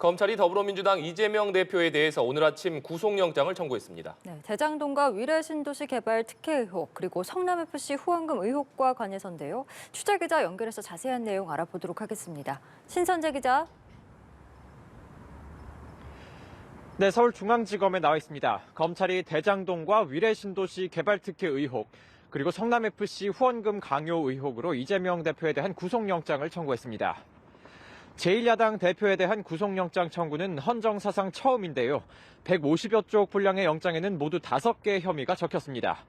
검찰이 더불어민주당 이재명 대표에 대해서 오늘 아침 구속영장을 청구했습니다. 네, 대장동과 위례 신도시 개발 특혜 의혹 그리고 성남FC 후원금 의혹과 관해서인데요. 취재 기자 연결해서 자세한 내용 알아보도록 하겠습니다. 신선재 기자. 네, 서울중앙지검에 나와 있습니다. 검찰이 대장동과 위례 신도시 개발 특혜 의혹 그리고 성남FC 후원금 강요 의혹으로 이재명 대표에 대한 구속영장을 청구했습니다. 제1야당 대표에 대한 구속영장 청구는 헌정사상 처음인데요. 150여 쪽 분량의 영장에는 모두 5개의 혐의가 적혔습니다.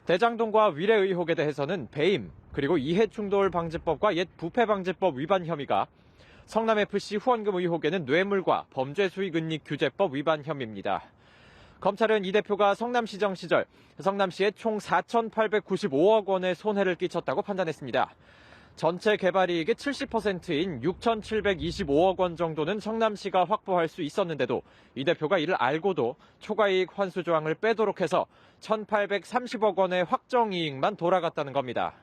대장동과 위례 의혹에 대해서는 배임, 그리고 이해충돌방지법과 옛 부패방지법 위반 혐의가, 성남FC 후원금 의혹에는 뇌물과 범죄수익은닉규제법 위반 혐의입니다. 검찰은 이 대표가 성남시정 시절 성남시에 총 4,895억 원의 손해를 끼쳤다고 판단했습니다. 전체 개발이익의 70%인 6,725억 원 정도는 성남시가 확보할 수 있었는데도 이 대표가 이를 알고도 초과이익 환수 조항을 빼도록 해서 1,830억 원의 확정이익만 돌아갔다는 겁니다.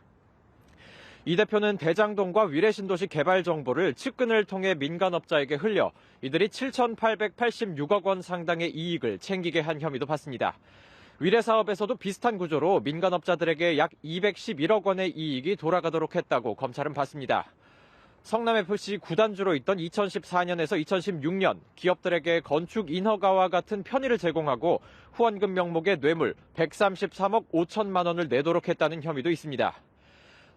이 대표는 대장동과 위례 신도시 개발 정보를 측근을 통해 민간업자에게 흘려 이들이 7,886억 원 상당의 이익을 챙기게 한 혐의도 받습니다. 위례 사업에서도 비슷한 구조로 민간업자들에게 약 211억 원의 이익이 돌아가도록 했다고 검찰은 봤습니다. 성남FC 구단주로 있던 2014년에서 2016년 기업들에게 건축 인허가와 같은 편의를 제공하고 후원금 명목의 뇌물 133억 5천만 원을 내도록 했다는 혐의도 있습니다.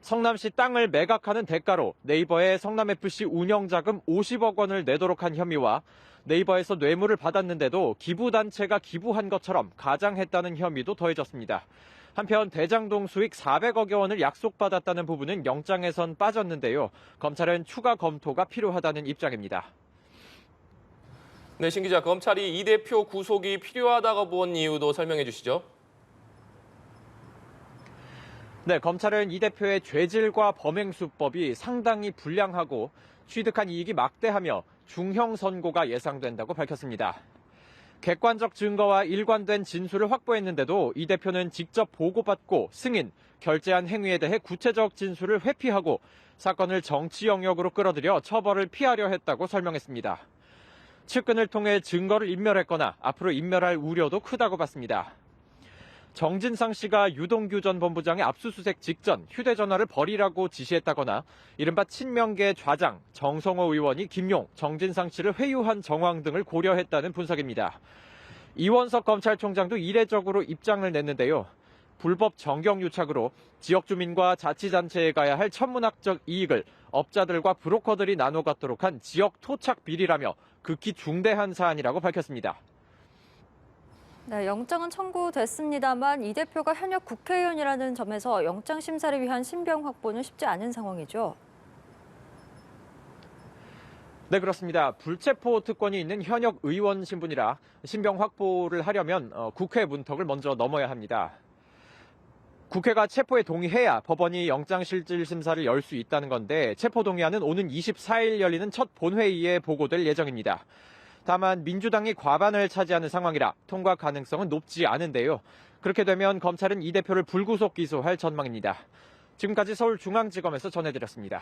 성남시 땅을 매각하는 대가로 네이버에 성남FC 운영자금 50억 원을 내도록 한 혐의와 네이버에서 뇌물을 받았는데도 기부단체가 기부한 것처럼 가장했다는 혐의도 더해졌습니다. 한편 대장동 수익 400억여 원을 약속받았다는 부분은 영장에선 빠졌는데요. 검찰은 추가 검토가 필요하다는 입장입니다. 네, 신 기자, 검찰이 이 대표 구속이 필요하다고 본 이유도 설명해 주시죠. 네, 검찰은 이 대표의 죄질과 범행수법이 상당히 불량하고 취득한 이익이 막대하며 중형 선고가 예상된다고 밝혔습니다. 객관적 증거와 일관된 진술을 확보했는데도 이 대표는 직접 보고받고 승인, 결재한 행위에 대해 구체적 진술을 회피하고 사건을 정치 영역으로 끌어들여 처벌을 피하려 했다고 설명했습니다. 측근을 통해 증거를 인멸했거나 앞으로 인멸할 우려도 크다고 봤습니다. 정진상 씨가 유동규 전 본부장의 압수수색 직전 휴대전화를 버리라고 지시했다거나 이른바 친명계 좌장 정성호 의원이 김용, 정진상 씨를 회유한 정황 등을 고려했다는 분석입니다. 이원석 검찰총장도 이례적으로 입장을 냈는데요. 불법 정경유착으로 지역 주민과 자치단체에 가야 할 천문학적 이익을 업자들과 브로커들이 나눠 갖도록 한 지역 토착 비리라며 극히 중대한 사안이라고 밝혔습니다. 네, 영장은 청구됐습니다만 이 대표가 현역 국회의원이라는 점에서 영장 심사를 위한 신병 확보는 쉽지 않은 상황이죠. 네, 그렇습니다. 불체포 특권이 있는 현역 의원 신분이라 신병 확보를 하려면 국회 문턱을 먼저 넘어야 합니다. 국회가 체포에 동의해야 법원이 영장실질심사를 열 수 있다는 건데 체포 동의안은 오는 24일 열리는 첫 본회의에 보고될 예정입니다. 다만 민주당이 과반을 차지하는 상황이라 통과 가능성은 높지 않은데요. 그렇게 되면 검찰은 이 대표를 불구속 기소할 전망입니다. 지금까지 서울중앙지검에서 전해드렸습니다.